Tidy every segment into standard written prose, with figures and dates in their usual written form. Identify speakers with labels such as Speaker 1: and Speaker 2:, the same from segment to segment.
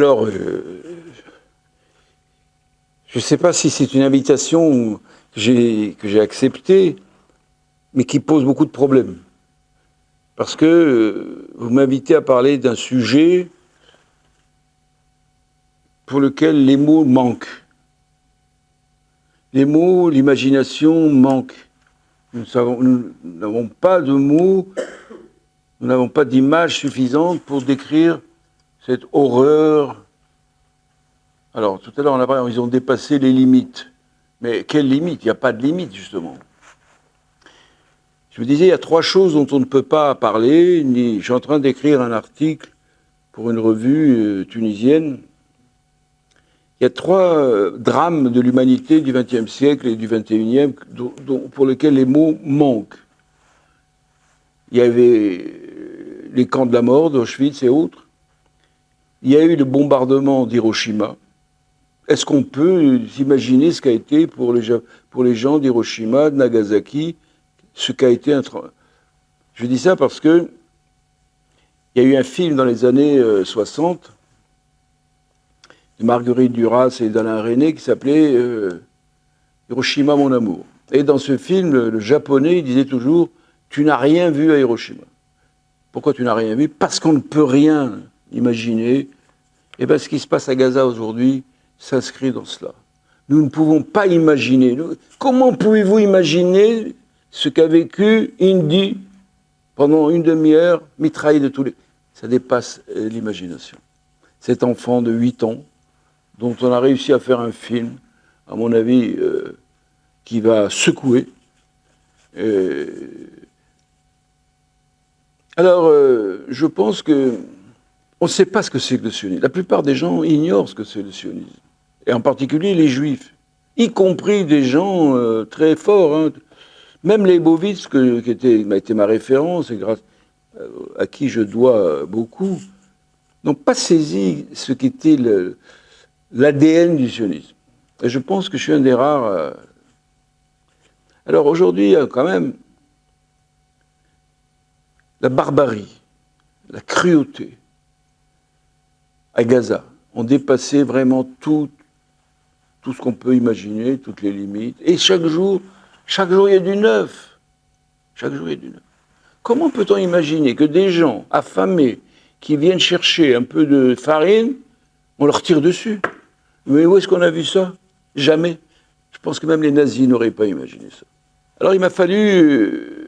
Speaker 1: Alors, je ne sais pas si c'est une invitation que j'ai acceptée, mais qui pose beaucoup de problèmes. Parce que vous m'invitez à parler d'un sujet pour lequel les mots manquent. Les mots, l'imagination manquent. Nous n'avons pas de mots, nous n'avons pas d'images suffisantes pour décrire cette horreur. Alors, tout à l'heure, on a parlé, ils ont dépassé les limites. Mais quelles limites? Il n'y a pas de limite, justement. Je vous disais, il y a trois choses dont on ne peut pas parler. Je suis en train d'écrire un article pour une revue tunisienne. Il y a trois drames de l'humanité du XXe siècle et du XXIe pour lesquels les mots manquent. Il y avait les camps de la mort d'Auschwitz et autres. Il y a eu le bombardement d'Hiroshima. Est-ce qu'on peut imaginer ce qu'a été pour les gens d'Hiroshima, de Nagasaki, ce qu'a été un... Je dis ça parce que il y a eu un film dans les années 60 de Marguerite Duras et d'Alain Resnais qui s'appelait Hiroshima, mon amour. Et dans ce film, le japonais, il disait toujours « Tu n'as rien vu à Hiroshima ». Pourquoi tu n'as rien vu? Parce qu'on ne peut rien imaginer. Et bien, ce qui se passe à Gaza aujourd'hui s'inscrit dans cela. Nous ne pouvons pas imaginer. Comment pouvez-vous imaginer ce qu'a vécu Indy pendant une demi-heure, mitraillé de tous les... Ça dépasse l'imagination. Cet enfant de 8 ans, dont on a réussi à faire un film, à mon avis, qui va secouer. Alors, je pense que on ne sait pas ce que c'est que le sionisme. La plupart des gens ignorent ce que c'est le sionisme. Et en particulier les juifs, y compris des gens très forts. Hein. Même Leibovitz, qui m'a été ma référence, et grâce à qui je dois beaucoup, n'ont pas saisi ce qu'était l'ADN du sionisme. Et je pense que je suis un des rares. Alors aujourd'hui, quand même, la barbarie, la cruauté à Gaza ont dépassé vraiment tout ce qu'on peut imaginer, toutes les limites. Et chaque jour, il y a du neuf. Chaque jour, il y a du neuf. Comment peut-on imaginer que des gens affamés qui viennent chercher un peu de farine, on leur tire dessus? Mais où est-ce qu'on a vu ça? Jamais. Je pense que même les nazis n'auraient pas imaginé ça. Alors il m'a fallu,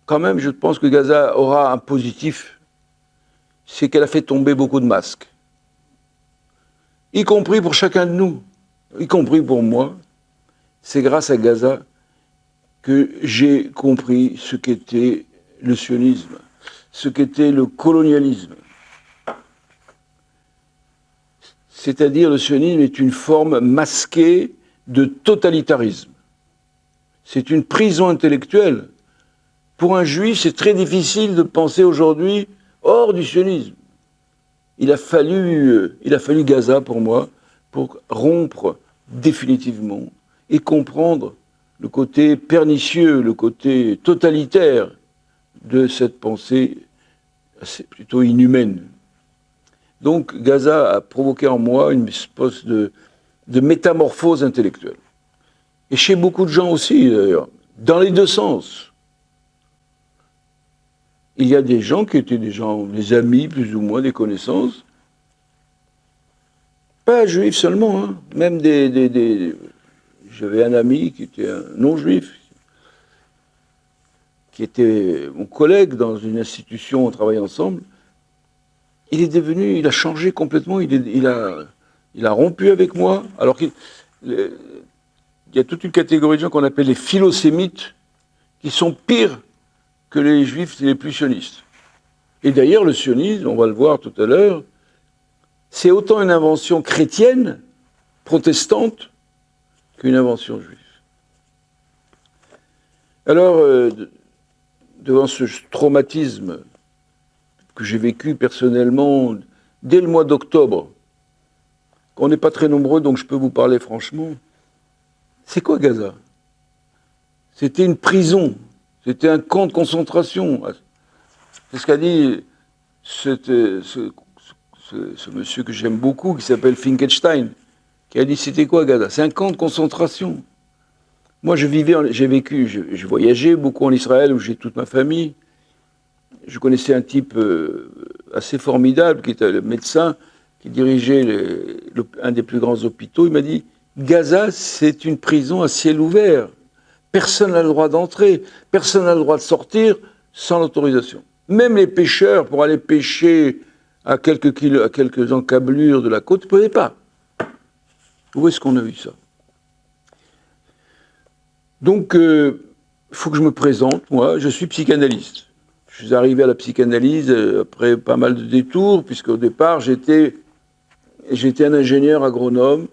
Speaker 1: quand même, je pense que Gaza aura un positif, c'est qu'elle a fait tomber beaucoup de masques. Y compris pour chacun de nous, y compris pour moi. C'est grâce à Gaza que j'ai compris ce qu'était le sionisme, ce qu'était le colonialisme. C'est-à-dire, le sionisme est une forme masquée de totalitarisme. C'est une prison intellectuelle. Pour un juif, c'est très difficile de penser aujourd'hui hors du sionisme. Il a fallu Gaza pour moi, pour rompre définitivement et comprendre le côté pernicieux, le côté totalitaire de cette pensée plutôt inhumaine. Donc Gaza a provoqué en moi une espèce de métamorphose intellectuelle. Et chez beaucoup de gens aussi, d'ailleurs, dans les deux sens. Il y a des gens qui étaient des amis, plus ou moins, des connaissances. Pas juifs seulement, hein. Même j'avais un ami qui était un non-juif, qui était mon collègue dans une institution, on travaillait ensemble. Il a changé complètement, il a rompu avec moi, alors qu'il y a toute une catégorie de gens qu'on appelle les philosémites, qui sont pires que les juifs les plus sionistes. Et d'ailleurs, le sionisme, on va le voir tout à l'heure, c'est autant une invention chrétienne, protestante, qu'une invention juive. Alors, devant ce traumatisme que j'ai vécu personnellement dès le mois d'octobre, on n'est pas très nombreux, donc je peux vous parler franchement, c'est quoi Gaza? C'était une prison, c'était un camp de concentration. C'est ce qu'a dit ce monsieur que j'aime beaucoup, qui s'appelle Finkelstein, qui a dit c'était quoi Gaza? C'est un camp de concentration. Moi, j'ai voyagé beaucoup en Israël où j'ai toute ma famille. Je connaissais un type assez formidable qui était le médecin qui dirigeait un des plus grands hôpitaux. Il m'a dit Gaza, c'est une prison à ciel ouvert. Personne n'a le droit d'entrer, personne n'a le droit de sortir sans l'autorisation. Même les pêcheurs, pour aller pêcher à quelques encablures de la côte, ne pouvaient pas. Où est-ce qu'on a vu ça? Donc, il faut que je me présente, moi, je suis psychanalyste. Je suis arrivé à la psychanalyse après pas mal de détours, puisqu'au départ, j'étais un ingénieur agronome,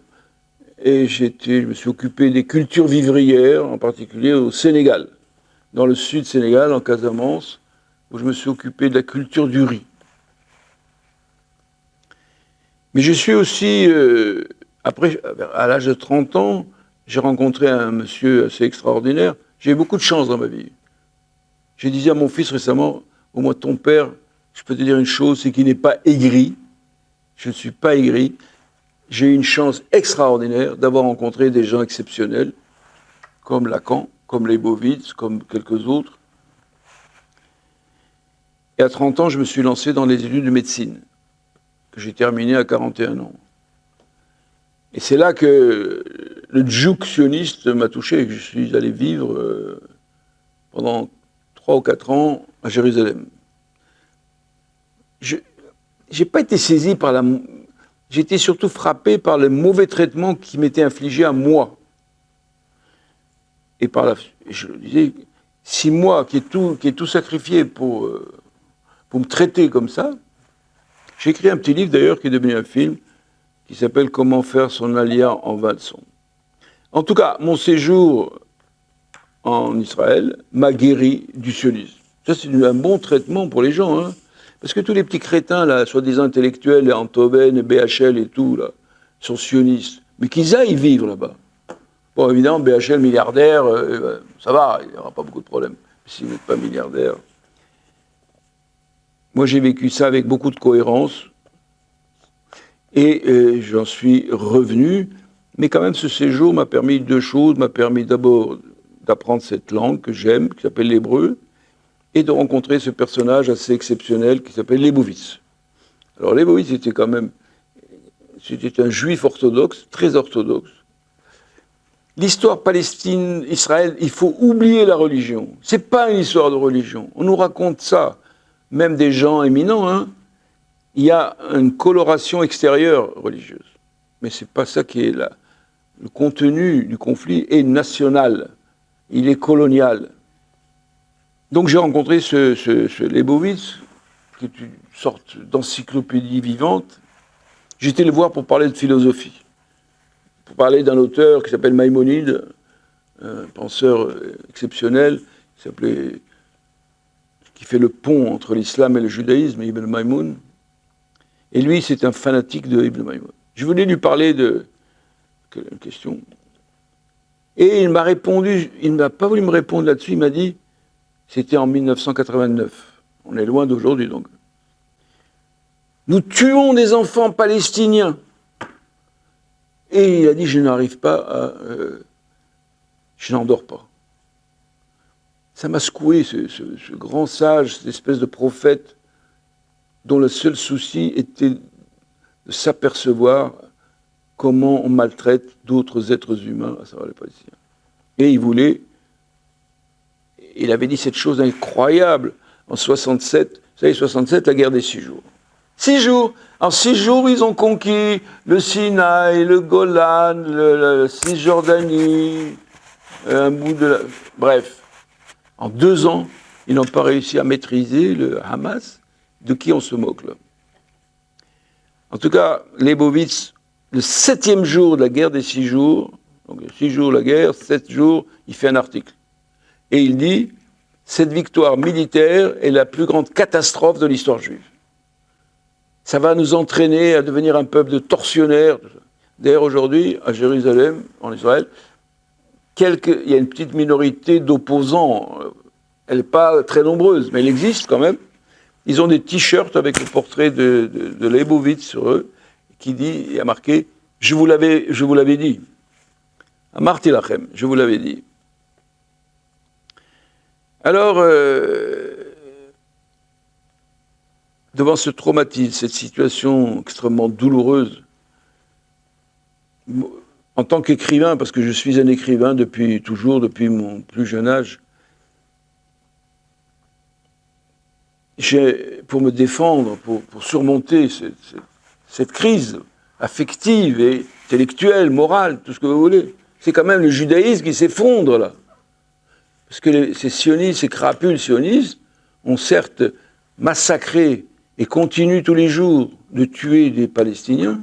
Speaker 1: et je me suis occupé des cultures vivrières, en particulier au Sénégal, dans le sud Sénégal, en Casamance, où je me suis occupé de la culture du riz. Mais je suis aussi, après, à l'âge de 30 ans, j'ai rencontré un monsieur assez extraordinaire. J'ai eu beaucoup de chance dans ma vie. J'ai dit à mon fils récemment, au moins ton père, je peux te dire une chose, c'est qu'il n'est pas aigri. Je ne suis pas aigri. J'ai eu une chance extraordinaire d'avoir rencontré des gens exceptionnels, comme Lacan, comme Leibovitz, comme quelques autres. Et à 30 ans, je me suis lancé dans les études de médecine, que j'ai terminé à 41 ans. Et c'est là que le djouk sioniste m'a touché, que je suis allé vivre pendant 3 ou 4 ans à Jérusalem. Je n'ai pas été saisi par la... J'ai été surtout frappé par le mauvais traitement qui m'était infligé à moi. Et je le disais, si moi, qui ai tout sacrifié pour me traiter comme ça, j'ai écrit un petit livre d'ailleurs qui est devenu un film, qui s'appelle « Comment faire son alia en 20 leçons ». En tout cas, mon séjour en Israël m'a guéri du sionisme. Ça, c'est un bon traitement pour les gens, hein. Parce que tous les petits crétins, là, soi-disant intellectuels, les Antoven, les BHL et tout, là, sont sionistes. Mais qu'ils aillent vivre là-bas. Bon, évidemment, BHL milliardaire, ça va, il n'y aura pas beaucoup de problèmes. Si vous n'êtes pas milliardaire. Moi, j'ai vécu ça avec beaucoup de cohérence. Et j'en suis revenu. Mais quand même, ce séjour m'a permis 2 choses. M'a permis d'abord d'apprendre cette langue que j'aime, qui s'appelle l'hébreu, et de rencontrer ce personnage assez exceptionnel qui s'appelle Leibovitz. Alors Leibovitz c'était un juif orthodoxe, très orthodoxe. L'histoire Palestine-Israël, il faut oublier la religion. C'est pas une histoire de religion. On nous raconte ça, même des gens éminents, hein. Il y a une coloration extérieure religieuse. Mais c'est pas ça qui est là. Le contenu du conflit est national. Il est colonial. Donc j'ai rencontré ce Leibovitz, qui est une sorte d'encyclopédie vivante. J'étais le voir pour parler de philosophie, pour parler d'un auteur qui s'appelle Maïmonide, un penseur exceptionnel, qui fait le pont entre l'islam et le judaïsme, Ibn Maïmoun. Et lui, c'est un fanatique de Ibn Maïmoun. Je voulais lui parler de une question. Et il m'a répondu, il n'a pas voulu me répondre là-dessus, il m'a dit, c'était en 1989. On est loin d'aujourd'hui, donc. Nous tuons des enfants palestiniens. Et il a dit, je n'arrive pas à... je n'endors pas. Ça m'a secoué, ce grand sage, cette espèce de prophète, dont le seul souci était de s'apercevoir comment on maltraite d'autres êtres humains, à savoir les Palestiniens. Et il avait dit cette chose incroyable en 67, vous savez, 67, la guerre des 6 jours. 6 jours. En 6 jours, ils ont conquis le Sinaï, le Golan, la Cisjordanie, un bout de la... Bref, en 2 ans, ils n'ont pas réussi à maîtriser le Hamas. De qui on se moque, là? En tout cas, Leibovitz, le 7e jour de la guerre des 6 jours, donc 6 jours la guerre, 7 jours, il fait un article. Et il dit, cette victoire militaire est la plus grande catastrophe de l'histoire juive. Ça va nous entraîner à devenir un peuple de tortionnaires. D'ailleurs, aujourd'hui, à Jérusalem, en Israël, il y a une petite minorité d'opposants. Elle n'est pas très nombreuse, mais elle existe quand même. Ils ont des t-shirts avec le portrait de Leibowitz sur eux, qui dit, il y a marqué « Je vous l'avais dit ». Amarti lachem, je vous l'avais dit. Alors, devant ce traumatisme, cette situation extrêmement douloureuse, en tant qu'écrivain, parce que je suis un écrivain depuis mon plus jeune âge, pour me défendre, pour surmonter cette crise affective et intellectuelle, morale, tout ce que vous voulez, c'est quand même le judaïsme qui s'effondre là. Parce que ces sionistes, ces crapules sionistes ont certes massacré et continuent tous les jours de tuer des Palestiniens,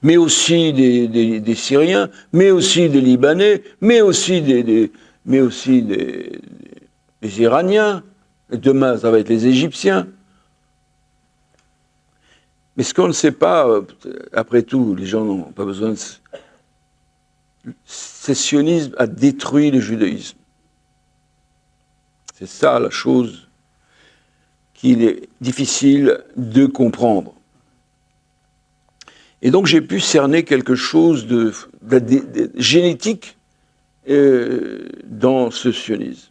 Speaker 1: mais aussi des Syriens, mais aussi des Libanais, mais aussi des Iraniens. Et demain, ça va être les Égyptiens. Mais ce qu'on ne sait pas, après tout, les gens n'ont pas besoin de... Le sionisme a détruit le judaïsme. C'est ça la chose qu'il est difficile de comprendre. Et donc j'ai pu cerner quelque chose de génétique dans ce sionisme.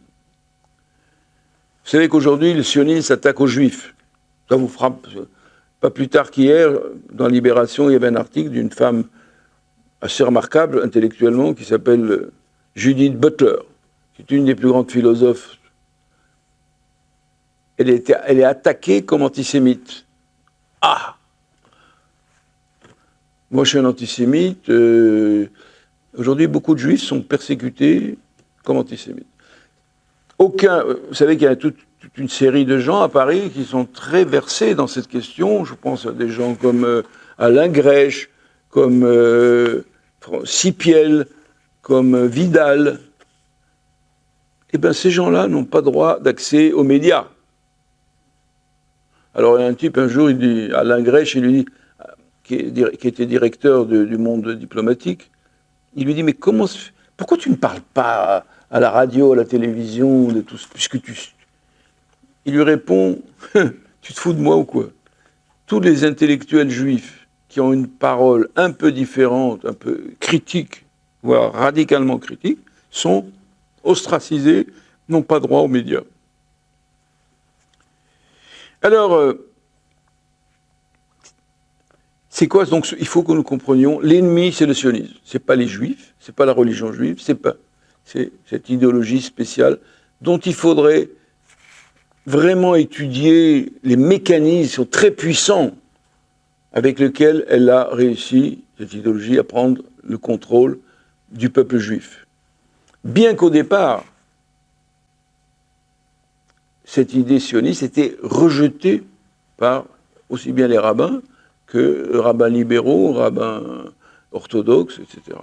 Speaker 1: Vous savez qu'aujourd'hui, le sionisme s'attaque aux juifs. Ça vous frappe. Pas plus tard qu'hier, dans Libération, il y avait un article d'une femme assez remarquable intellectuellement qui s'appelle Judith Butler, qui est une des plus grandes philosophes. Elle est attaquée comme antisémite. Ah! Moi, je suis un antisémite. Aujourd'hui, beaucoup de juifs sont persécutés comme antisémites. Vous savez qu'il y a toute une série de gens à Paris qui sont très versés dans cette question. Je pense à des gens comme Alain Grèche, comme Sipiel, comme Vidal. Eh bien, ces gens-là n'ont pas droit d'accès aux médias. Alors, il y a un type, un jour, il dit, Alain Grèche, il lui dit, qui était directeur du Monde diplomatique, il lui dit, mais pourquoi tu ne parles pas à la radio, à la télévision, de tout, puisque il lui répond, tu te fous de moi ou quoi? Tous les intellectuels juifs qui ont une parole un peu différente, un peu critique, voire radicalement critique, sont ostracisés, n'ont pas droit aux médias. Alors, c'est quoi donc? Il faut que nous comprenions, l'ennemi c'est le sionisme, c'est pas les juifs, c'est pas la religion juive, c'est cette idéologie spéciale dont il faudrait vraiment étudier les mécanismes très puissants avec lesquels elle a réussi, cette idéologie, à prendre le contrôle du peuple juif. Bien qu'au départ, cette idée sioniste était rejetée par aussi bien les rabbins que les rabbins libéraux, rabbins orthodoxes, etc.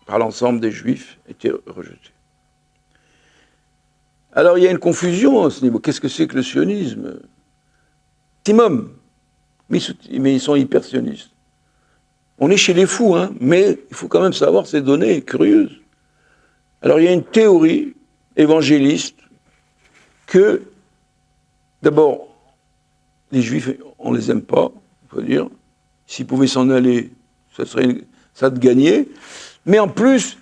Speaker 1: Par l'ensemble des juifs, était rejetée. Alors il y a une confusion à ce niveau. Qu'est-ce que c'est que le sionisme? Maximum. Mais ils sont hyper sionistes. On est chez les fous, hein, mais il faut quand même savoir ces données curieuses. Alors il y a une théorie évangéliste que, d'abord, les juifs, on ne les aime pas, il faut dire. S'ils pouvaient s'en aller, ça de gagner. Mais en plus,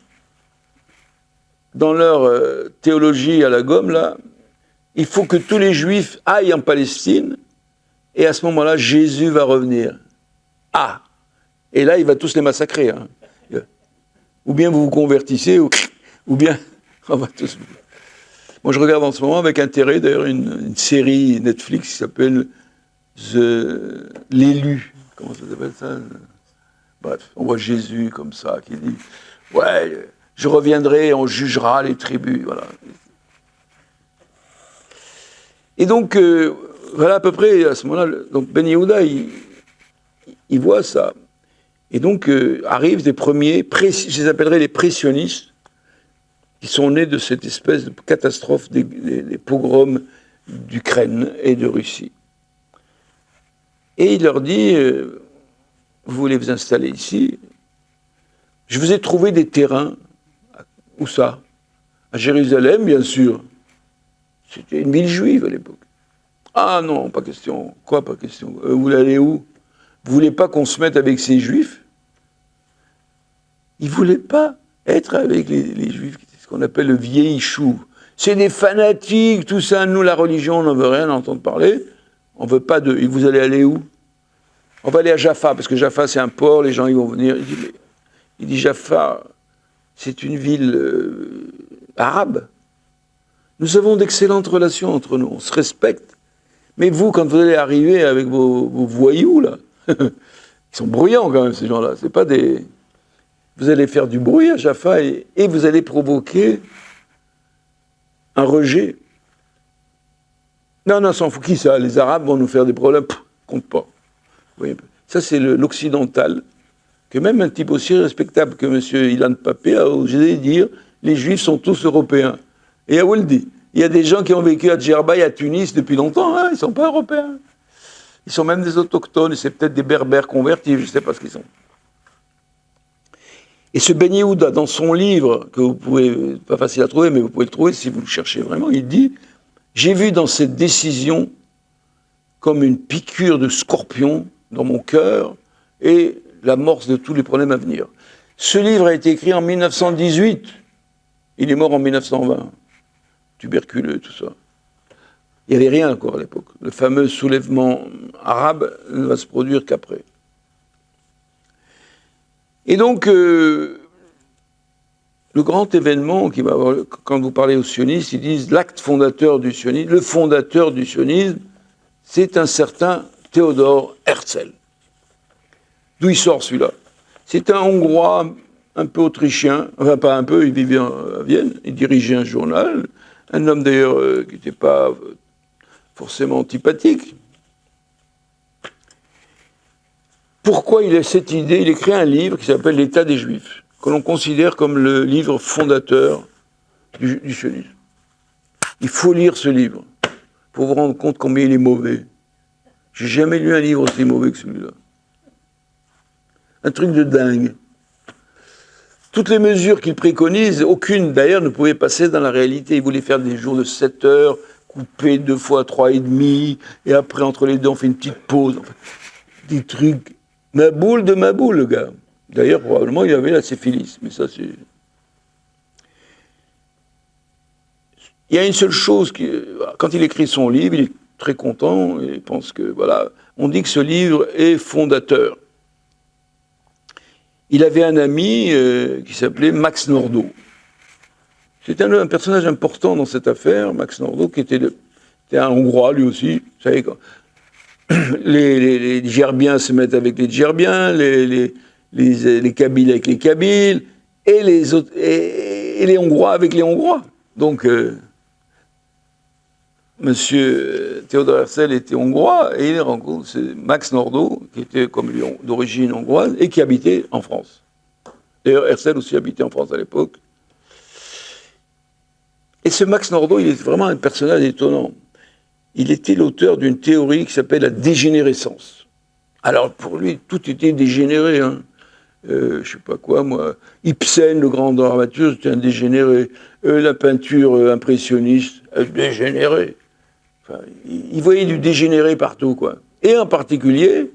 Speaker 1: dans leur théologie à la gomme, là, il faut que tous les juifs aillent en Palestine, et à ce moment-là, Jésus va revenir. Ah! Et là, il va tous les massacrer. Hein. Ou bien vous vous convertissez, ou bien on va tous... Moi, je regarde en ce moment avec intérêt, d'ailleurs, une série Netflix qui s'appelle L'Élu. Comment ça s'appelle ça? Bref, on voit Jésus comme ça, qui dit « Ouais, je reviendrai et on jugera les tribus. » Voilà. Et donc, voilà à peu près, à ce moment-là, donc Ben Yehuda, il voit ça. Et donc, arrivent des premiers, je les appellerai les pressionnistes, qui sont nés de cette espèce de catastrophe des pogroms d'Ukraine et de Russie. Et il leur dit, vous voulez vous installer ici? Je vous ai trouvé des terrains. Où ça? À Jérusalem, bien sûr. C'était une ville juive à l'époque. Ah non, pas question. Quoi, pas question? Vous voulez aller où? Vous voulez pas qu'on se mette avec ces juifs? Ils voulaient pas être avec les juifs, ce qu'on appelle le vieil chou. C'est des fanatiques, tout ça. Nous, la religion, on n'en veut rien entendre parler. On veut pas de. Et vous allez aller où? On va aller à Jaffa, parce que Jaffa, c'est un port, les gens ils vont venir. Il dit Jaffa, c'est une ville arabe. Nous avons d'excellentes relations entre nous, on se respecte. Mais vous, quand vous allez arriver avec vos voyous, là, ils sont bruyants quand même, ces gens-là. C'est pas des. Vous allez faire du bruit à Jaffa et vous allez provoquer un rejet. Non, s'en fout qui ça? Les Arabes vont nous faire des problèmes. Compte pas. Vous voyez, ça, c'est l'occidental, que même un type aussi respectable que M. Ilan Pappé a osé dire les Juifs sont tous européens. Et à Ouldi, il y a des gens qui ont vécu à Djerba et à Tunis depuis longtemps, hein, ils ne sont pas européens. Ils sont même des autochtones, et c'est peut-être des berbères convertis, je ne sais pas ce qu'ils sont. Et ce Ben Yehuda, dans son livre, que vous pouvez, pas facile à trouver, mais vous pouvez le trouver si vous le cherchez vraiment, il dit « J'ai vu dans cette décision comme une piqûre de scorpion dans mon cœur et l'amorce de tous les problèmes à venir. » Ce livre a été écrit en 1918. Il est mort en 1920. Tuberculeux, tout ça. Il n'y avait rien encore à l'époque. Le fameux soulèvement arabe ne va se produire qu'après. Et donc, le grand événement qui va avoir, quand vous parlez aux sionistes, ils disent l'acte fondateur du sionisme, le fondateur du sionisme, c'est un certain Théodore Herzl. D'où il sort celui-là? C'est un Hongrois un peu autrichien, enfin pas un peu, il vivait à Vienne, il dirigeait un journal, un homme d'ailleurs qui n'était pas forcément antipathique. Pourquoi il a cette idée? Il écrit un livre qui s'appelle L'État des Juifs, que l'on considère comme le livre fondateur du sionisme. Il faut lire ce livre pour vous rendre compte combien il est mauvais. J'ai jamais lu un livre aussi mauvais que celui-là. Un truc de dingue. Toutes les mesures qu'il préconise, aucune d'ailleurs ne pouvait passer dans la réalité. Il voulait faire des jours de 7 heures, couper 2 fois 3,5, et après entre les deux on fait une petite pause. Enfin, des trucs. Ma boule de ma boule, le gars. D'ailleurs, probablement, il avait la syphilis, mais ça, c'est... Il y a une seule chose, quand il écrit son livre, il est très content, et il pense que, voilà, on dit que ce livre est fondateur. Il avait un ami qui s'appelait Max Nordau. C'était un personnage important dans cette affaire, Max Nordau, qui était un Hongrois, lui aussi. Vous savez, quand les Gerbiens se mettent avec les Gerbiens, les Kabyles avec les Kabyles, et les Hongrois avec les Hongrois. Donc, Monsieur Théodore Herzl était hongrois, et il rencontre Max Nordau, qui était comme lui d'origine hongroise, et qui habitait en France. D'ailleurs, Herzl aussi habitait en France à l'époque. Et ce Max Nordau, il est vraiment un personnage étonnant. Il était l'auteur d'une théorie qui s'appelle la dégénérescence. Alors, pour lui, tout était dégénéré. Hein. Je sais pas quoi, moi. Ibsen, le grand dramaturge, c'était un dégénéré. La peinture impressionniste, dégénérée. Enfin, il voyait du dégénéré partout, quoi. Et en particulier,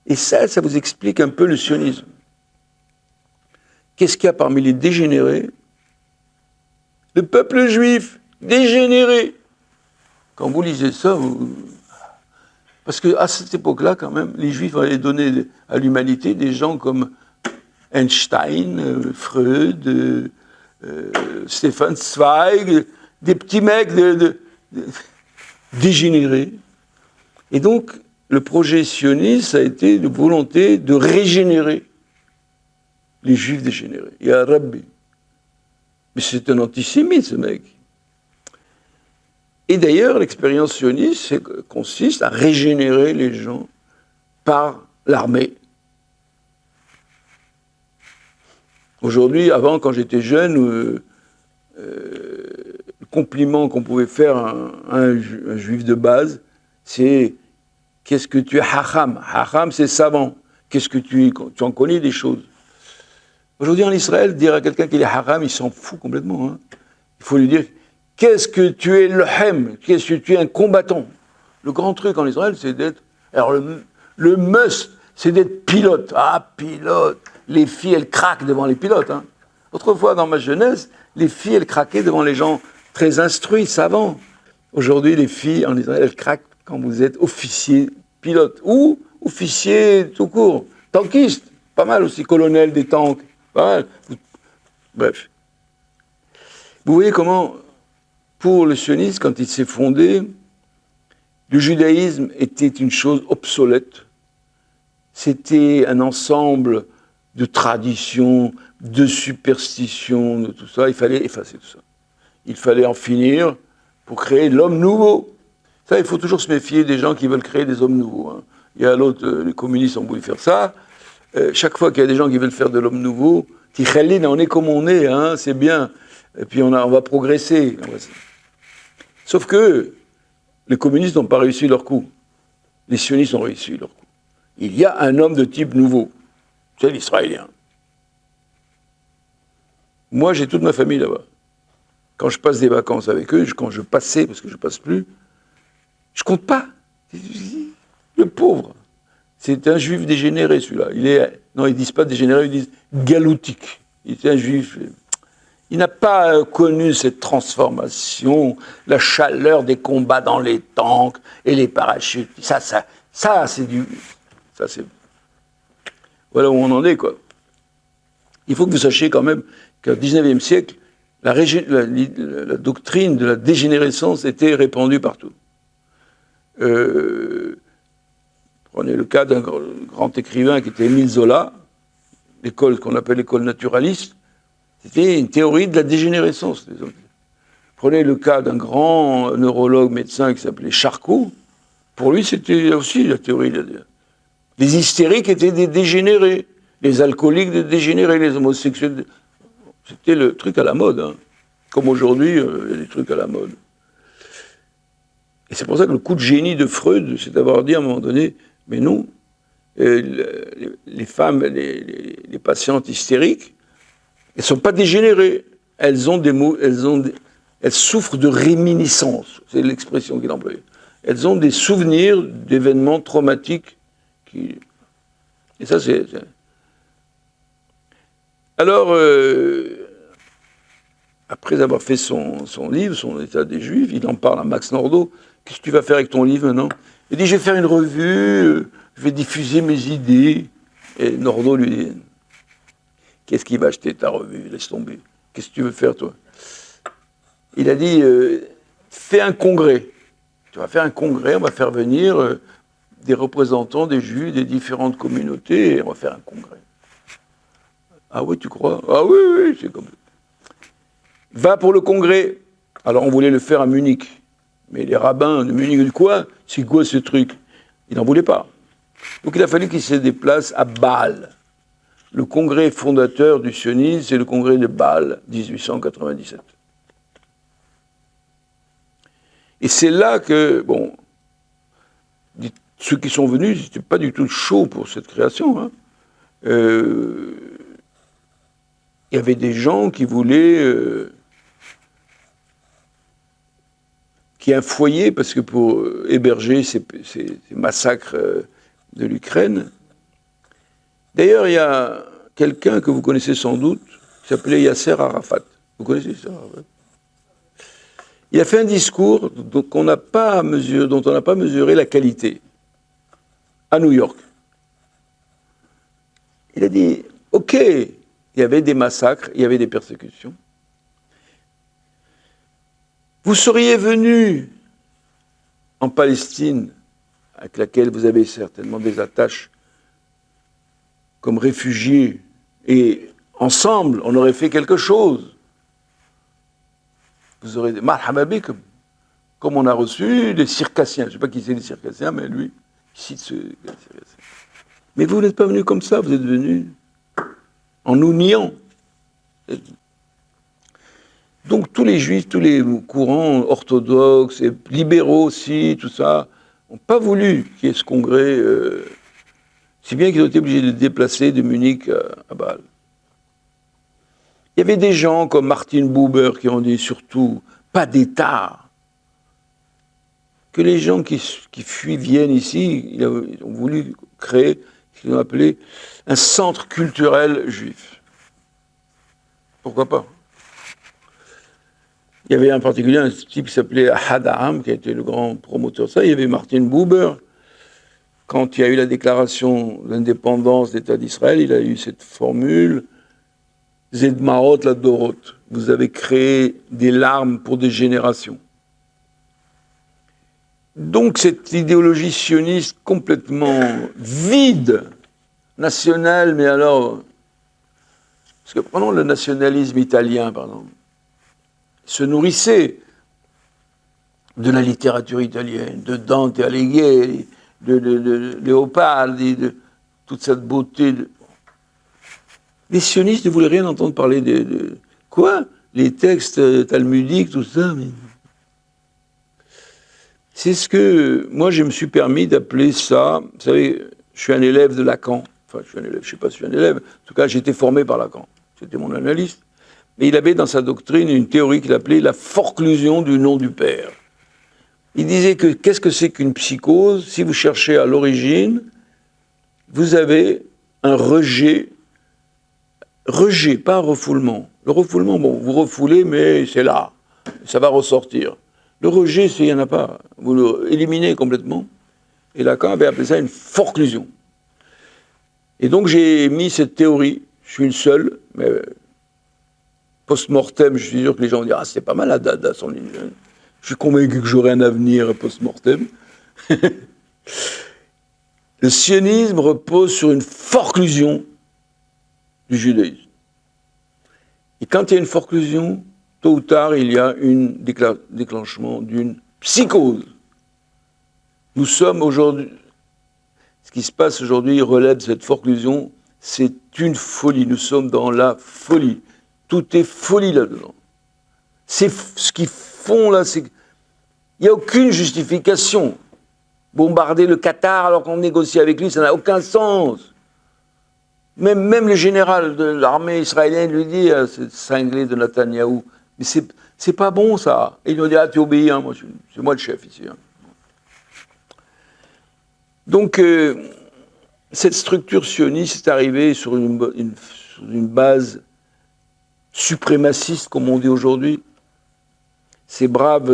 Speaker 1: et ça vous explique un peu le sionisme. Qu'est-ce qu'il y a parmi les dégénérés? Le peuple juif, dégénéré. Quand vous lisez ça, parce qu'à cette époque-là, quand même, les Juifs allaient donner à l'humanité des gens comme Einstein, Freud, Stefan Zweig, des petits mecs dégénérés. Et donc, le projet sioniste a été de volonté de régénérer les Juifs dégénérés. Ya Rabbi. Mais c'est un antisémite, ce mec. Et d'ailleurs, l'expérience sioniste consiste à régénérer les gens par l'armée. Aujourd'hui, avant, quand j'étais jeune, le compliment qu'on pouvait faire à un juif de base, c'est « Qu'est-ce que tu es hacham ?» Hacham, c'est savant. Qu'est-ce que tu en connais des choses. Aujourd'hui, en Israël, dire à quelqu'un qu'il est hacham, il s'en fout complètement. Hein. Il faut lui dire « Qu'est-ce que tu es lohem ?» Qu'est-ce que tu es un combattant. Le grand truc en Israël, c'est d'être... Alors le must, c'est d'être pilote. Ah, pilote. Les filles, elles craquent devant les pilotes. Hein. Autrefois, dans ma jeunesse, les filles, elles craquaient devant les gens très instruits, savants. Aujourd'hui, les filles en Israël, elles craquent quand vous êtes officier pilote ou officier tout court. Tankiste, pas mal aussi, colonel des tanks, pas mal. Bref. Vous voyez comment, pour le sionisme, quand il s'est fondé, le judaïsme était une chose obsolète. C'était un ensemble de traditions, de superstitions, de tout ça. Il fallait effacer tout ça. Il fallait en finir pour créer l'homme nouveau. Ça, il faut toujours se méfier des gens qui veulent créer des hommes nouveaux. Hein. Il y a l'autre, les communistes ont voulu faire ça. Chaque fois qu'il y a des gens qui veulent faire de l'homme nouveau, Tichelin, on est comme on est, hein, c'est bien. Et puis on va progresser. Sauf que les communistes n'ont pas réussi leur coup. Les sionistes ont réussi leur coup. Il y a un homme de type nouveau. C'est l'Israélien. Moi, j'ai toute ma famille là-bas. Quand je passe des vacances avec eux, quand je passais, parce que je ne passe plus, je ne compte pas. Le pauvre. C'est un juif dégénéré, celui-là. Non, ils ne disent pas dégénéré, ils disent galoutique. Il est un juif. Il n'a pas connu cette transformation, la chaleur des combats dans les tanks et les parachutes. Ça, c'est du... Ça, c'est... Voilà où on en est, quoi. Il faut que vous sachiez quand même qu'au XIXe siècle, la doctrine de la dégénérescence était répandue partout. Prenez le cas d'un grand écrivain qui était Émile Zola, l'école qu'on appelle l'école naturaliste, c'était une théorie de la dégénérescence. Prenez le cas d'un grand neurologue médecin qui s'appelait Charcot, pour lui c'était aussi la théorie de la... Les hystériques étaient des dégénérés, les alcooliques des dégénérés, les homosexuels... C'était le truc à la mode, hein. Comme aujourd'hui, il y a des trucs à la mode. Et c'est pour ça que le coup de génie de Freud, c'est d'avoir dit à un moment donné, mais non, les femmes, les patientes hystériques, elles ne sont pas dégénérées. Elles souffrent de réminiscence, c'est l'expression qu'il employait. Elles ont des souvenirs d'événements traumatiques. Et ça, c'est... Alors, après avoir fait son livre, son État des Juifs, il en parle à Max Nordau. Qu'est-ce que tu vas faire avec ton livre maintenant? Il dit, je vais faire une revue, je vais diffuser mes idées. Et Nordau lui dit, qu'est-ce qui va acheter ta revue? Laisse tomber. Qu'est-ce que tu veux faire, toi? Il a dit, fais un congrès. Tu vas faire un congrès, on va faire venir des représentants des Juifs des différentes communautés, et on va faire un congrès. Ah oui, tu crois? Ah oui, oui, c'est comme ça. Va pour le congrès. Alors on voulait le faire à Munich. Mais les rabbins de Munich disent quoi? C'est quoi ce truc? Ils n'en voulaient pas. Donc il a fallu qu'il se déplace à Bâle. Le congrès fondateur du sionisme, c'est le congrès de Bâle, 1897. Et c'est là que, bon, ceux qui sont venus, ils n'étaient pas du tout chauds pour cette création. Hein. Il y avait des gens qui voulaient qu'il y ait un foyer, parce que pour héberger ces massacres de l'Ukraine. D'ailleurs, il y a quelqu'un que vous connaissez sans doute, qui s'appelait Yasser Arafat. Vous connaissez Yasser Arafat? Il a fait un discours dont on n'a pas mesuré la qualité, à New York. Il a dit, OK, il y avait des massacres, il y avait des persécutions. Vous seriez venu en Palestine, avec laquelle vous avez certainement des attaches, comme réfugiés, et ensemble, on aurait fait quelque chose. Vous aurez des marhaba comme on a reçu des circassiens. Je ne sais pas qui c'est les circassiens, mais lui, il cite ce circassien. Mais vous n'êtes pas venu comme ça, vous êtes venu en nous niant. Donc tous les juifs, tous les courants orthodoxes, et libéraux aussi, tout ça, n'ont pas voulu qu'il y ait ce congrès, si bien qu'ils ont été obligés de déplacer de Munich à Bâle. Il y avait des gens comme Martin Buber qui ont dit surtout, pas d'État. que les gens qui fuient viennent ici, ils ont voulu créer ce qu'ils ont appelé un centre culturel juif. Pourquoi pas? Il y avait en particulier un type qui s'appelait Ahad Ha'am, qui a été le grand promoteur de ça. Il y avait Martin Buber. Quand il y a eu la déclaration d'indépendance d'État d'Israël, il a eu cette formule Zedmarot la Dorot. Vous avez créé des larmes pour des générations. Donc cette idéologie sioniste complètement vide, nationale, mais alors... Parce que prenons le nationalisme italien, par exemple. Il se nourrissait de la littérature italienne, de Dante Alighieri, de Léopardi, de toute cette beauté. Les sionistes ne voulaient rien entendre parler de quoi? Les textes talmudiques, tout ça. Mais... C'est ce que moi je me suis permis d'appeler ça. Vous savez, je suis un élève de Lacan. Enfin, je suis un élève, je ne sais pas si je suis un élève. En tout cas, j'ai été formé par Lacan. C'était mon analyste. Mais il avait dans sa doctrine une théorie qu'il appelait la forclusion du nom du père. Il disait que qu'est-ce que c'est qu'une psychose? Si vous cherchez à l'origine, vous avez un rejet, pas un refoulement. Le refoulement, bon, vous refoulez, mais c'est là, ça va ressortir. Le rejet, il n'y en a pas. Vous le éliminez complètement. Et Lacan avait appelé ça une forclusion. Et donc j'ai mis cette théorie, je suis le seul, mais post-mortem, je suis sûr que les gens vont dire « Ah, c'est pas mal, Haddad, son ligne. » Je suis convaincu que j'aurai un avenir post-mortem. Le sionisme repose sur une forclusion du judaïsme. Et quand il y a une forclusion, tôt ou tard, il y a un déclenchement d'une psychose. Nous sommes aujourd'hui... Ce qui se passe aujourd'hui relève de cette forclusion, c'est une folie. Nous sommes dans la folie. Tout est folie là-dedans. C'est ce qu'ils font là, c'est... Il n'y a aucune justification. Bombarder le Qatar alors qu'on négocie avec lui, ça n'a aucun sens. Même le général de l'armée israélienne lui dit, c'est cinglé de Netanyahou, mais c'est pas bon ça. Et il nous dit, ah tu obéis, hein, c'est moi le chef ici. Hein. Donc, cette structure sioniste est arrivée sur une base suprémaciste, comme on dit aujourd'hui. Ces braves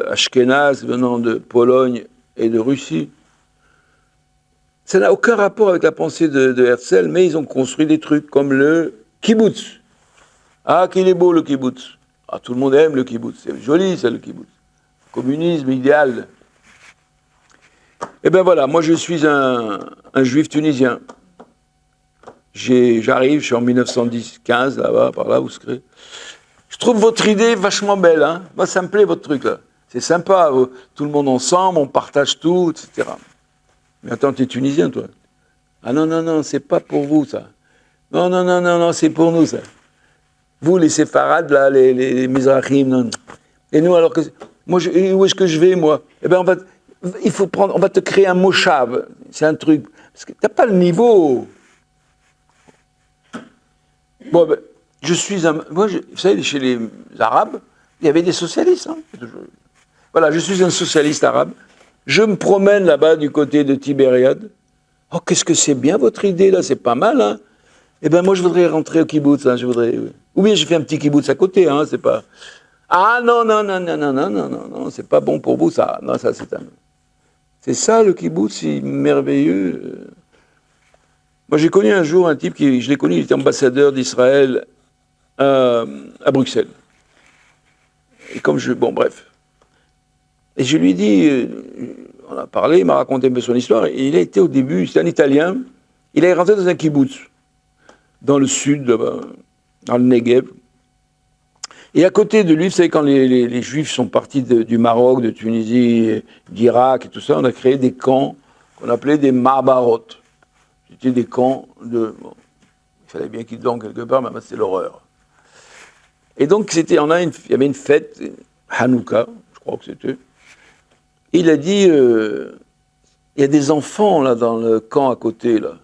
Speaker 1: Ashkénazes venant de Pologne et de Russie. Ça n'a aucun rapport avec la pensée de Herzl, mais ils ont construit des trucs comme le kibbutz. Ah, qu'il est beau le kibbutz. Ah, tout le monde aime le kibbutz. C'est joli, ça, le kibbutz. Communisme idéal. Eh bien voilà, moi je suis un juif tunisien. J'arrive, je suis en 1915, là-bas, par là, vous serez. Je trouve votre idée vachement belle, hein. Moi, ça me plaît, votre truc, là. C'est sympa, tout le monde ensemble, on partage tout, etc. Mais attends, t'es tunisien, toi? Ah non, c'est pas pour vous, ça. Non, c'est pour nous, ça. Vous, les séfarades, là, les Mizrahim, non. Et nous, alors que... Moi, où est-ce que je vais, moi? Eh bien, on va te créer un moshav. C'est un truc... Parce que t'as pas le niveau. Bon, ben... Je suis vous savez, chez les Arabes, il y avait des socialistes. Hein. Voilà, je suis un socialiste arabe. Je me promène là-bas du côté de Tibériade. Oh, qu'est-ce que c'est bien votre idée là, c'est pas mal. Hein. Eh bien, moi, je voudrais rentrer au kibbutz. Hein, ou bien, j'ai fait un petit kibbutz à côté. Hein, c'est pas. Ah non, c'est pas bon pour vous ça. Non, ça c'est ça le kibbutz, c'est merveilleux. Moi, j'ai connu un jour un type je l'ai connu, il était ambassadeur d'Israël à Bruxelles. Et comme bon, bref. Et je lui ai dit, on a parlé, il m'a raconté un peu son histoire, et il a été au début, c'est un Italien, il est rentré dans un kibbutz, dans le sud, là-bas, dans le Negev. Et à côté de lui, vous savez, quand les Juifs sont partis du Maroc, de Tunisie, d'Irak et tout ça, on a créé des camps qu'on appelait des Mabarot. C'était des camps de... Bon, il fallait bien qu'ils dorment quelque part, mais c'était l'horreur. Et donc, il y avait une fête, Hanouka, je crois que c'était. Et il a dit, il y a des enfants là dans le camp à côté, là.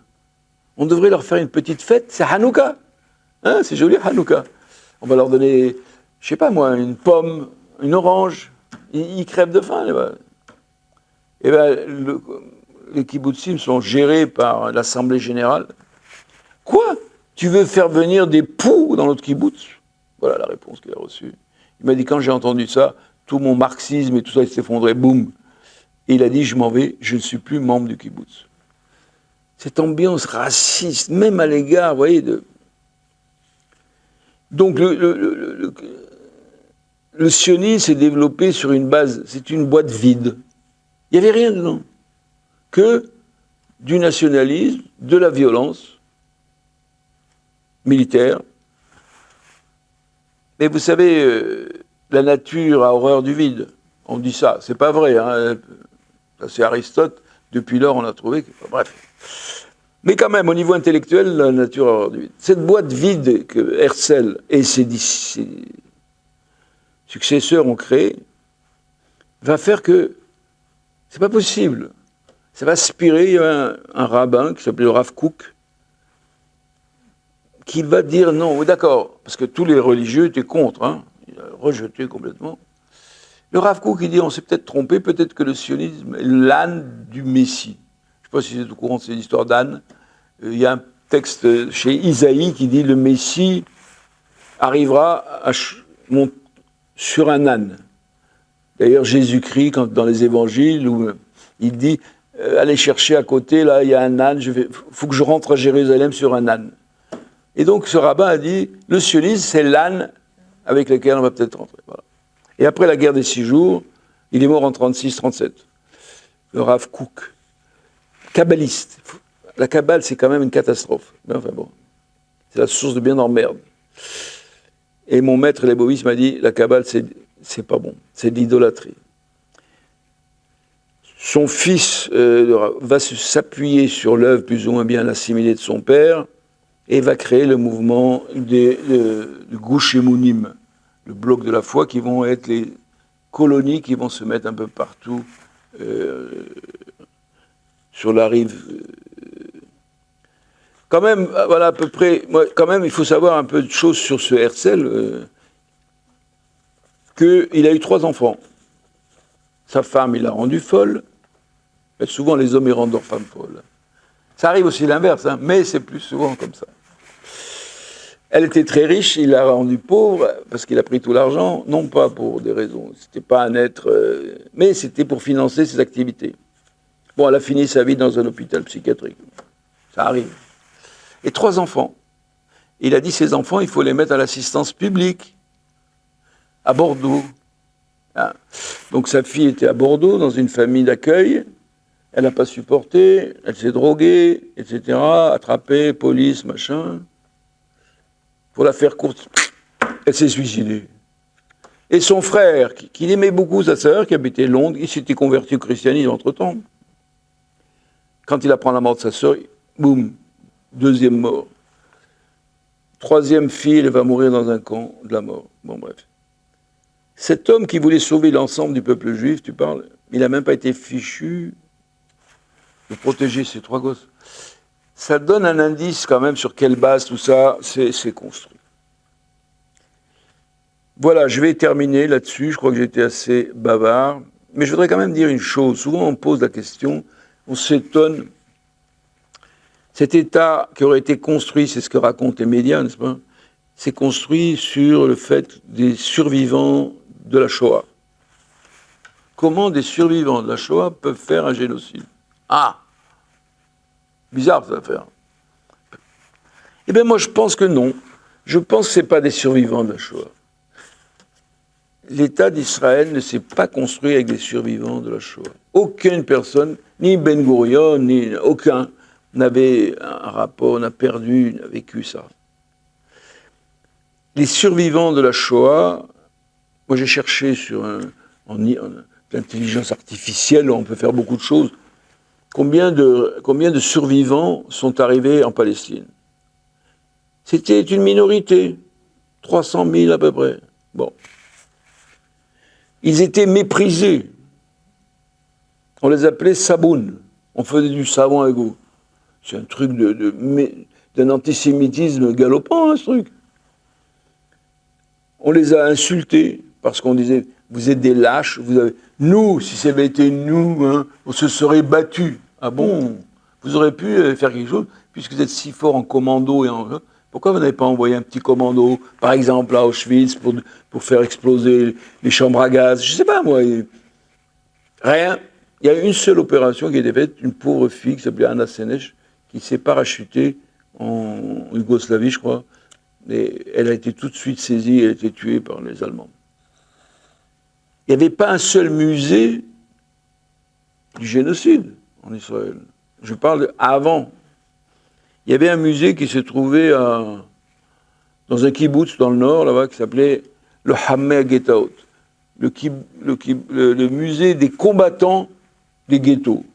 Speaker 1: On devrait leur faire une petite fête, c'est Hanouka. Hein, c'est joli, Hanouka. On va leur donner, je sais pas moi, une pomme, une orange. Ils crèvent de faim, là-bas. Eh ben, les kibbutzim sont gérés par l'Assemblée générale. Quoi? Tu veux faire venir des poux dans notre kibbutz? Voilà la réponse qu'il a reçue. Il m'a dit, quand j'ai entendu ça, tout mon marxisme et tout ça, il s'effondrait, boum. Et il a dit, je m'en vais, je ne suis plus membre du kibbutz. Cette ambiance raciste, même à l'égard, vous voyez, de... Donc le sionisme s'est développé sur une base, c'est une boîte vide. Il n'y avait rien dedans. Que du nationalisme, de la violence militaire. Mais vous savez, la nature a horreur du vide. On dit ça, c'est pas vrai. Hein. Ça, c'est Aristote. Depuis lors, on a trouvé que... Bref. Mais quand même, au niveau intellectuel, la nature a horreur du vide. Cette boîte vide que Herzl et ses successeurs ont créée va faire que c'est pas possible. Ça va aspirer. Il y a un rabbin qui s'appelait le Rav Kook qui va dire non, d'accord, parce que tous les religieux étaient contre, hein, il a rejeté complètement. Le Rav Kook, il dit, on s'est peut-être trompé, peut-être que le sionisme est l'âne du Messie. Je ne sais pas si vous êtes au courant de cette histoire d'âne. Il y a un texte chez Isaïe qui dit, le Messie arrivera sur un âne. D'ailleurs, Jésus-Christ, quand, dans les évangiles, où il dit, allez chercher à côté, là, il y a un âne, il faut que je rentre à Jérusalem sur un âne. Et donc, ce rabbin a dit, le sionisme, c'est l'âne avec lequel on va peut-être rentrer. Voilà. Et après la guerre des 6 jours, il est mort en 36-37. Le Rav Kook, kabbaliste. La Kabbale, c'est quand même une catastrophe. Mais enfin bon, c'est la source de bien d'emmerde. Et mon maître Leibowitz m'a dit, la Kabbale, c'est pas bon, c'est de l'idolâtrie. Son fils va s'appuyer sur l'œuvre plus ou moins bien assimilée de son père, et va créer le mouvement du Gush Emunim, le bloc de la foi, qui vont être les colonies qui vont se mettre un peu partout sur la rive. Quand même, voilà à peu près, quand même, il faut savoir un peu de choses sur ce Herzl, qu'il a eu 3 enfants. Sa femme, il l'a rendue folle. Mais souvent, les hommes, ils rendent leurs femmes folles. Ça arrive aussi l'inverse, hein, mais c'est plus souvent comme ça. Elle était très riche, il l'a rendue pauvre parce qu'il a pris tout l'argent, non pas pour des raisons, c'était pas un être, mais c'était pour financer ses activités. Bon, elle a fini sa vie dans un hôpital psychiatrique. Ça arrive. Et 3 enfants. Il a dit, ces enfants, il faut les mettre à l'assistance publique, à Bordeaux. Hein. Donc sa fille était à Bordeaux, dans une famille d'accueil. Elle n'a pas supporté, elle s'est droguée, etc., attrapée, police, machin. Pour la faire courte, elle s'est suicidée. Et son frère, qui aimait beaucoup sa sœur, qui habitait Londres, il s'était converti au christianisme entre-temps. Quand il apprend la mort de sa sœur, boum, 2e mort. 3e fille, elle va mourir dans un camp de la mort. Bon, bref. Cet homme qui voulait sauver l'ensemble du peuple juif, tu parles, il n'a même pas été fichu de protéger ses 3 gosses. Ça donne un indice quand même sur quelle base tout ça s'est construit. Voilà, je vais terminer là-dessus. Je crois que j'ai été assez bavard. Mais je voudrais quand même dire une chose. Souvent, on pose la question, on s'étonne. Cet État qui aurait été construit, c'est ce que racontent les médias, n'est-ce pas? C'est construit sur le fait des survivants de la Shoah. Comment des survivants de la Shoah peuvent faire un génocide? Ah! Bizarre cette affaire. Eh bien moi je pense que non. Je pense que ce n'est pas des survivants de la Shoah. L'État d'Israël ne s'est pas construit avec des survivants de la Shoah. Aucune personne, ni Ben Gurion, ni aucun, n'avait un rapport, n'a perdu, n'a vécu ça. Les survivants de la Shoah, moi j'ai cherché sur l'intelligence artificielle, on peut faire beaucoup de choses. Combien de survivants sont arrivés en Palestine? C'était une minorité, 300 000 à peu près. Bon. Ils étaient méprisés. On les appelait saboun. On faisait du savon avec vous. C'est un truc d'un antisémitisme galopant, hein, ce truc. On les a insultés parce qu'on disait vous êtes des lâches. Nous, si ça avait été nous, hein, on se serait battus. Ah bon? Vous auriez pu faire quelque chose, puisque vous êtes si fort en commando et en... Pourquoi vous n'avez pas envoyé un petit commando, par exemple à Auschwitz, pour faire exploser les chambres à gaz? Je ne sais pas, moi. Rien. Il y a une seule opération qui a été faite, une pauvre fille qui s'appelait Anna Senech, qui s'est parachutée en Yougoslavie, je crois. Et elle a été tout de suite saisie, elle a été tuée par les Allemands. Il n'y avait pas un seul musée du génocide en Israël. Je parle avant. Il y avait un musée qui se trouvait dans un kibbutz dans le nord, là-bas, qui s'appelait le Hammer Ghetto, le musée des combattants des ghettos.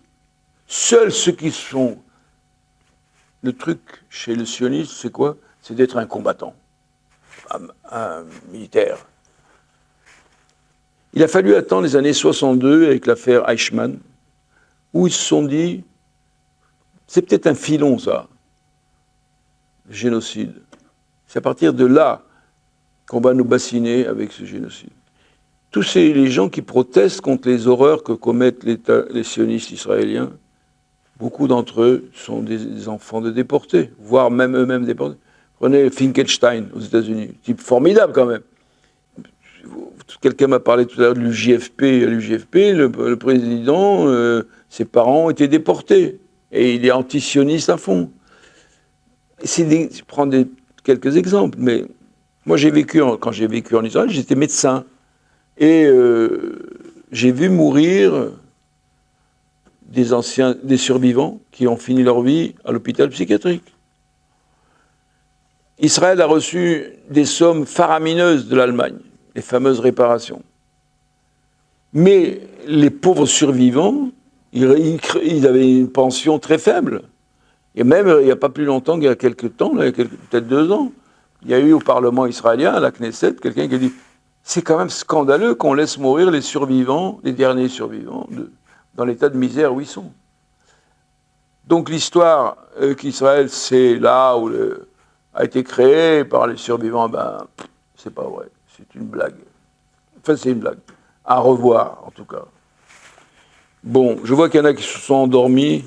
Speaker 1: Seuls ceux qui sont... Le truc chez le sioniste, c'est quoi? C'est d'être un combattant, un militaire. Il a fallu attendre les années 62 avec l'affaire Eichmann, où ils se sont dit, c'est peut-être un filon ça, le génocide. C'est à partir de là qu'on va nous bassiner avec ce génocide. Tous les gens qui protestent contre les horreurs que commettent les sionistes israéliens, beaucoup d'entre eux sont des enfants de déportés, voire même eux-mêmes déportés. Prenez Finkelstein aux États-Unis, type formidable quand même. Quelqu'un m'a parlé tout à l'heure de l'UJFP. L'UJFP, le président, ses parents ont été déportés. Et il est anti-sioniste à fond. Je prends quelques exemples, mais moi quand j'ai vécu en Israël, j'étais médecin. Et j'ai vu mourir des survivants qui ont fini leur vie à l'hôpital psychiatrique. Israël a reçu des sommes faramineuses de l'Allemagne, les fameuses réparations. Mais les pauvres survivants, ils avaient une pension très faible. Et même, il n'y a pas plus longtemps qu'il y a quelques temps, peut-être 2 ans, il y a eu au Parlement israélien, à la Knesset, quelqu'un qui a dit « C'est quand même scandaleux qu'on laisse mourir les survivants, les derniers survivants, dans l'état de misère où ils sont. » Donc l'histoire qu'Israël, c'est là où a été créé par les survivants, c'est pas vrai, c'est une blague. Enfin, c'est une blague. À revoir, en tout cas. Bon, je vois qu'il y en a qui se sont endormis.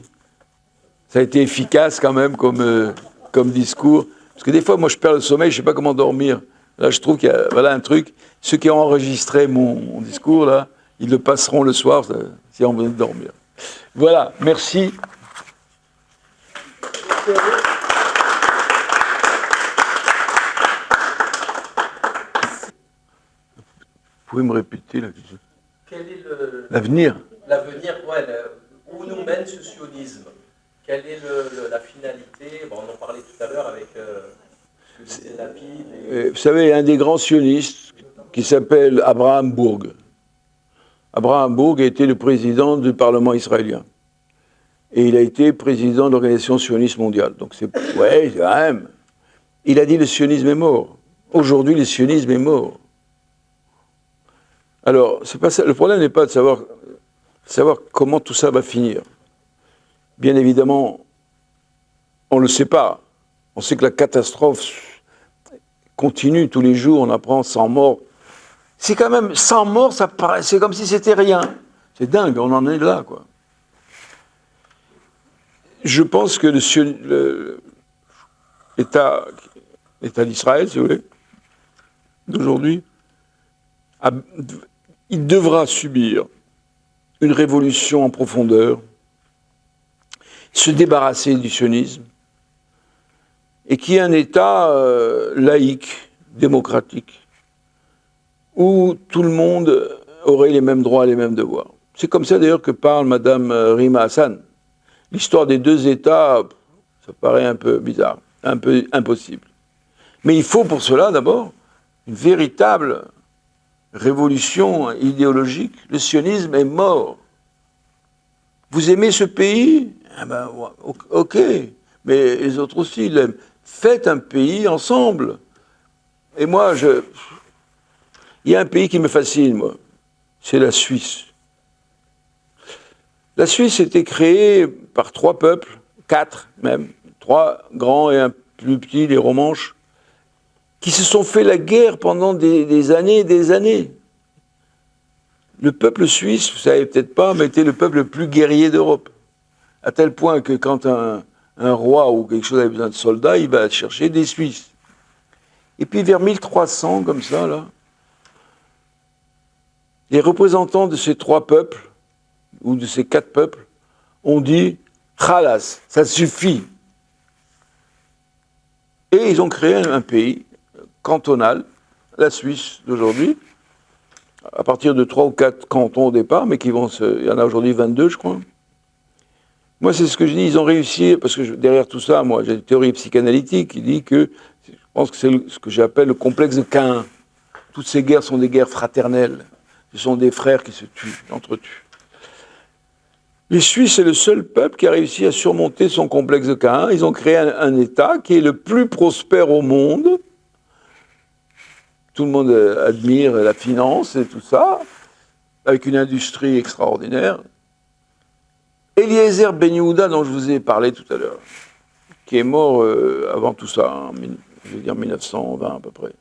Speaker 1: Ça a été efficace quand même comme discours. Parce que des fois, moi, je perds le sommeil, je ne sais pas comment dormir. Là, je trouve qu'il y a voilà, un truc. Ceux qui ont enregistré mon discours, là, ils le passeront le soir si on veut dormir. Voilà, merci. Vous pouvez me répéter là?
Speaker 2: Quel est
Speaker 1: l'avenir?
Speaker 2: L'avenir, ouais, où nous mène ce sionisme? Quelle est la finalité? Bon, on en parlait tout à l'heure avec ce que disait Lapide.
Speaker 1: Vous savez, un des grands sionistes qui s'appelle Abraham Burg. Abraham Burg a été le président du Parlement israélien. Et il a été président de l'Organisation sioniste mondiale. Donc c'est quand même. Il a dit le sionisme est mort. Aujourd'hui, le sionisme est mort. Alors, c'est pas ça. Le problème n'est pas de savoir comment tout ça va finir. Bien évidemment, on ne le sait pas. On sait que la catastrophe continue tous les jours, on apprend 100 morts. C'est quand même 100 morts, c'est comme si c'était rien. C'est dingue, on en est là, quoi. Je pense que l'État d'Israël, si vous voulez, d'aujourd'hui, il devra subir une révolution en profondeur, se débarrasser du sionisme, et qui est un État laïque, démocratique, où tout le monde aurait les mêmes droits et les mêmes devoirs. C'est comme ça d'ailleurs que parle Madame Rima Hassan. L'histoire des 2 États, ça paraît un peu bizarre, un peu impossible. Mais il faut pour cela d'abord une véritable révolution idéologique. Le sionisme est mort. Vous aimez ce pays? Ok, mais les autres aussi l'aiment. Faites un pays ensemble. Et moi, il y a un pays qui me fascine, moi. C'est la Suisse. La Suisse était créée par 3 peuples, 4 même, 3 grands et un plus petit, les Romanches, qui se sont fait la guerre pendant des années et des années. Le peuple suisse, vous ne savez peut-être pas, mais était le peuple le plus guerrier d'Europe. À tel point que quand un roi ou quelque chose avait besoin de soldats, il va chercher des Suisses. Et puis vers 1300, comme ça, là, les représentants de ces 3 peuples, ou de ces 4 peuples, ont dit « Khalas, ça suffit ». Et ils ont créé un pays cantonal, la Suisse d'aujourd'hui, à partir de 3 ou 4 cantons au départ, mais il y en a aujourd'hui 22, je crois. Moi, c'est ce que je dis, ils ont réussi, parce que derrière tout ça, moi, j'ai une théorie psychanalytique qui dit que, je pense que c'est ce que j'appelle le complexe de Caïn. Toutes ces guerres sont des guerres fraternelles. Ce sont des frères qui se tuent, entretuent. Les Suisses, c'est le seul peuple qui a réussi à surmonter son complexe de Caïn. Ils ont créé un État qui est le plus prospère au monde. Tout le monde admire la finance et tout ça, avec une industrie extraordinaire. Eliezer Ben Yehuda, dont je vous ai parlé tout à l'heure, qui est mort avant tout ça, je veux dire 1920 à peu près.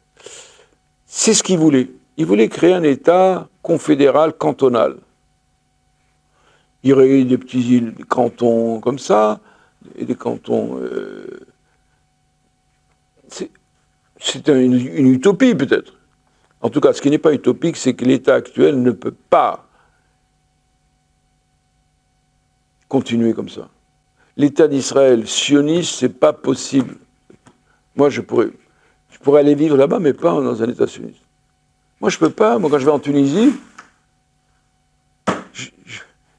Speaker 1: C'est ce qu'il voulait. Il voulait créer un État confédéral cantonal. Il y aurait eu des petits cantons comme ça, et des cantons... c'est une utopie peut-être. En tout cas, ce qui n'est pas utopique, c'est que l'État actuel ne peut pas continuer comme ça. L'État d'Israël sioniste, c'est pas possible. Moi, je pourrais aller vivre là-bas, mais pas dans un État sioniste. Moi, je peux pas. Moi, quand je vais en Tunisie,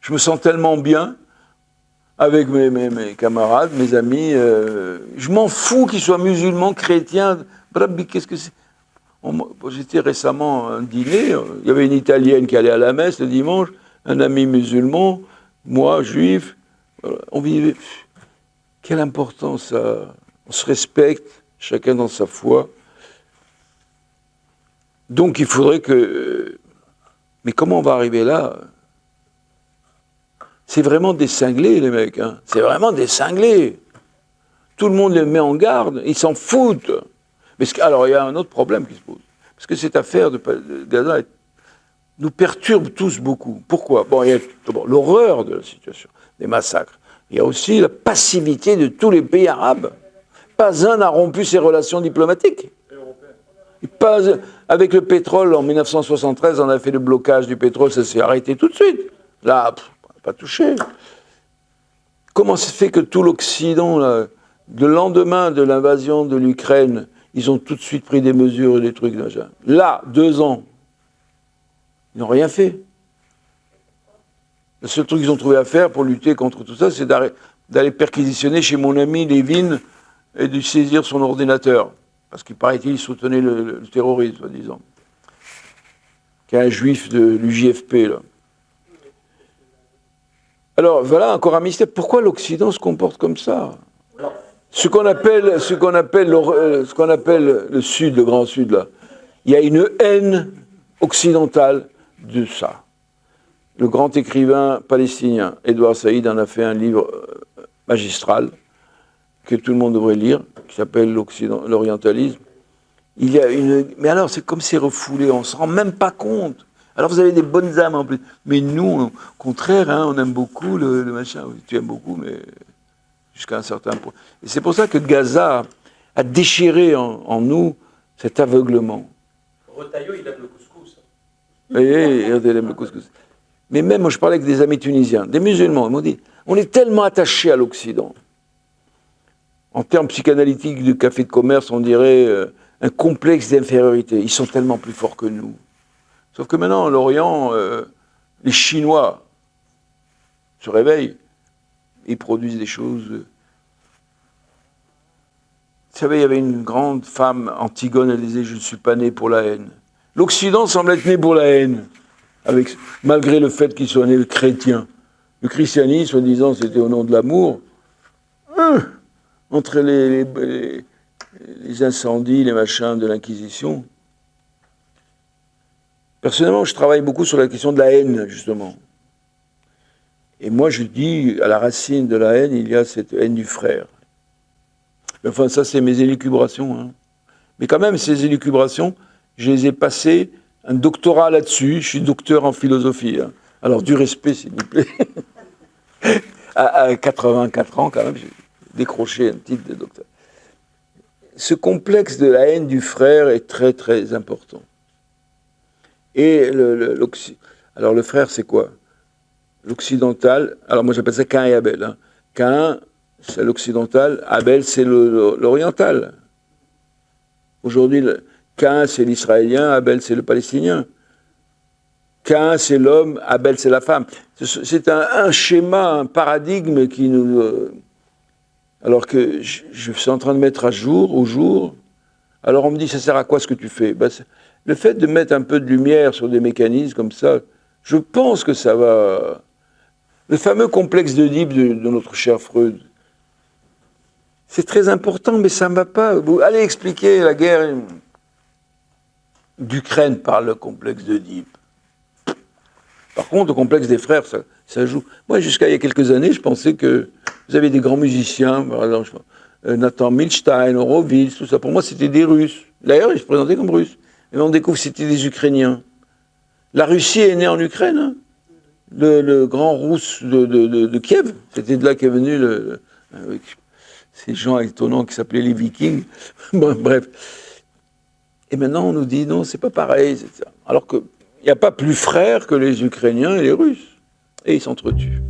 Speaker 1: je me sens tellement bien avec mes camarades, mes amis. Je m'en fous qu'ils soient musulmans, chrétiens. Qu'est-ce que c'est ? J'étais récemment à un dîner. Il y avait une Italienne qui allait à la messe le dimanche, un ami musulman, moi, juif. Voilà, on vivait. Quelle importance ça. On se respecte, chacun dans sa foi. Donc il faudrait que... Mais comment on va arriver là ? C'est vraiment des cinglés, les mecs. Hein. C'est vraiment des cinglés. Tout le monde les met en garde. Ils s'en foutent. Mais alors, il y a un autre problème qui se pose. Parce que cette affaire de Gaza nous perturbe tous beaucoup. Pourquoi ? Bon, il y a d'abord l'horreur de la situation, des massacres. Il y a aussi la passivité de tous les pays arabes. Pas un n'a rompu ses relations diplomatiques. Pas, avec le pétrole, en 1973, on a fait le blocage du pétrole, ça s'est arrêté tout de suite. Là, on n'a pas touché. Comment se fait que tout l'Occident, là, le lendemain de l'invasion de l'Ukraine, ils ont tout de suite pris des mesures et des trucs déjà. Là, 2 ans, ils n'ont rien fait. Le seul truc qu'ils ont trouvé à faire pour lutter contre tout ça, c'est d'aller perquisitionner chez mon ami Lévin et de saisir son ordinateur. Parce qu'il paraît-il, il soutenait le terrorisme, soi-disant. Qui est un juif de l'UJFP, là. Alors, voilà encore un mystère. Pourquoi l'Occident se comporte comme ça ? Ce qu'on appelle le Sud, le Grand Sud, là, il y a une haine occidentale de ça. Le grand écrivain palestinien, Edward Said, en a fait un livre magistral que tout le monde devrait lire, qui s'appelle l'orientalisme. Il y a mais alors, c'est comme c'est refoulé, on ne se rend même pas compte. Alors, vous avez des bonnes âmes en plus. Mais nous, au contraire, hein, on aime beaucoup le machin. Tu aimes beaucoup, mais jusqu'à un certain point. Et c'est pour ça que Gaza a déchiré en nous cet aveuglement.
Speaker 2: Retailleau, il aime le couscous.
Speaker 1: Oui, il aime le couscous. Mais même, moi, je parlais avec des amis tunisiens, des musulmans, ils m'ont dit, on est tellement attachés à l'Occident. En termes psychanalytiques du café de commerce, on dirait un complexe d'infériorité. Ils sont tellement plus forts que nous. Sauf que maintenant, l'Orient, les Chinois se réveillent. Ils produisent des choses. Vous savez, il y avait une grande femme, Antigone, elle disait « Je ne suis pas né pour la haine ». L'Occident semble être né pour la haine, malgré le fait qu'il soit né chrétien. Le christianisme, soi-disant, c'était au nom de l'amour. Entre les incendies, les machins de l'Inquisition. Personnellement, je travaille beaucoup sur la question de la haine, justement. Et moi, je dis, à la racine de la haine, il y a cette haine du frère. Mais enfin, ça, c'est mes élucubrations. Hein. Mais quand même, ces élucubrations, je les ai passées un doctorat là-dessus. Je suis docteur en philosophie. Hein. Alors, du respect, s'il vous plaît. À 84 ans, quand même, j'ai décroché un titre de docteur. Ce complexe de la haine du frère est très, très important. Et alors, le frère, c'est quoi? L'occidental, alors moi j'appelle ça Caïn et Abel. Hein. Caïn, c'est l'occidental, Abel, c'est l'oriental. Aujourd'hui, Caïn, c'est l'israélien, Abel, c'est le palestinien. Caïn, c'est l'homme, Abel, c'est la femme. C'est un schéma, un paradigme qui nous... alors que je suis en train de mettre à jour, au jour, alors on me dit, ça sert à quoi ce que tu fais? Ben, le fait de mettre un peu de lumière sur des mécanismes comme ça, je pense que ça va... Le fameux complexe d'Oedipe de notre cher Freud, c'est très important, mais ça ne va pas. Vous allez expliquer la guerre d'Ukraine par le complexe d'Oedipe. Par contre, le complexe des frères, ça joue. Moi, jusqu'à il y a quelques années, je pensais que vous avez des grands musiciens, par exemple, Nathan Milstein, Horowitz, tout ça. Pour moi, c'était des Russes. D'ailleurs, ils se présentaient comme Russes. Et on découvre que c'était des Ukrainiens. La Russie est née en Ukraine. Hein. Le grand Rousse de Kiev, c'était de là qu'est venu ces gens étonnants qui s'appelaient les Vikings. Bon, bref. Et maintenant, on nous dit non, c'est pas pareil. Alors qu'il n'y a pas plus frères que les Ukrainiens et les Russes. Et ils s'entretuent.